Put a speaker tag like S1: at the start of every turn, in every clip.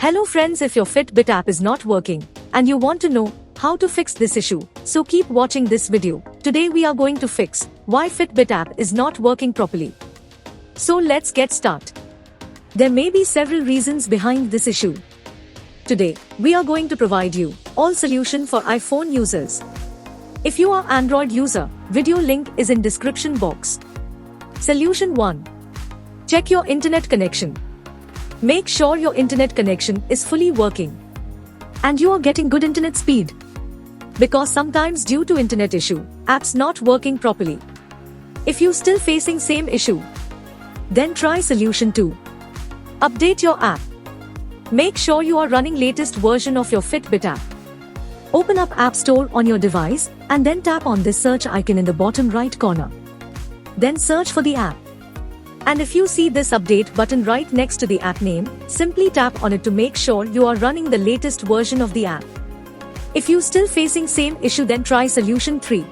S1: Hello friends, if your Fitbit app is not working and you want to know how to fix this issue, so keep watching this video. Today we are going to fix why Fitbit app is not working properly. So let's get started. There may be several reasons behind this issue. Today, we are going to provide you all solution for iPhone users. If you are Android user, video link is in description box. Solution 1. Check your internet connection. Make sure your internet connection is fully working and you are getting good internet speed. Because sometimes due to internet issue, apps not working properly. If you still facing same issue, then try solution 2. Update your app. Make sure you are running latest version of your Fitbit app. Open up App Store on your device and then tap on this search icon in the bottom right corner. Then search for the app. And if you see this update button right next to the app name, simply tap on it to make sure you are running the latest version of the app. If you still facing same issue, then try solution 3.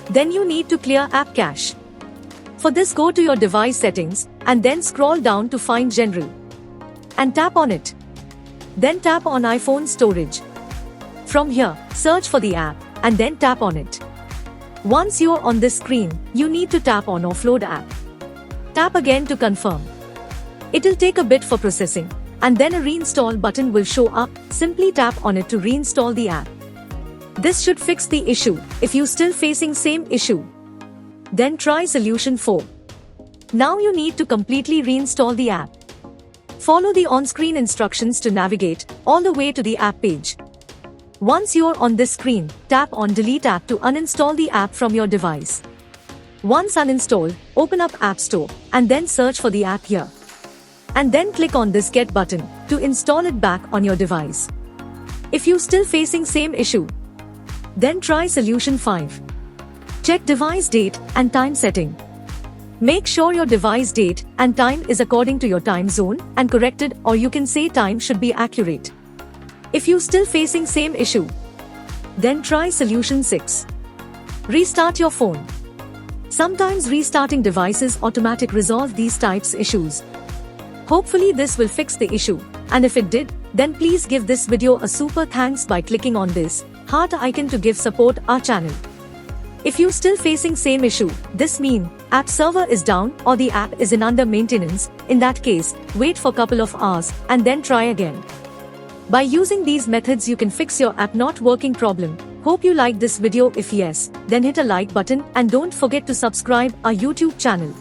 S1: Then you need to clear app cache. For this, go to your device settings and then scroll down to find general and tap on it. Then tap on iPhone storage. From here, search for the app and then tap on it. Once you are on this screen, you need to tap on offload app. Tap again to confirm. It'll take a bit for processing, and then a reinstall button will show up. Simply tap on it to reinstall the app. This should fix the issue. If you still facing same issue, then try solution 4. Now you need to completely reinstall the app. Follow the on-screen instructions to navigate all the way to the app page. Once you're on this screen, tap on delete app to uninstall the app from your device. Once uninstalled, open up App Store and then search for the app here. And then click on this Get button to install it back on your device. If you still facing same issue, then try solution 5. Check device date and time setting. Make sure your device date and time is according to your time zone and corrected, or you can say time should be accurate. If you still facing same issue, then try solution 6. Restart your phone. Sometimes restarting devices automatic resolve these types issues. Hopefully this will fix the issue, and if it did, then please give this video a super thanks by clicking on this heart icon to give support our channel. If you still facing same issue, this mean app server is down or the app is in under maintenance. In that case, wait for couple of hours and then try again. By using these methods you can fix your app not working problem. Hope you liked this video. If yes, then hit a like button and don't forget to subscribe our YouTube channel.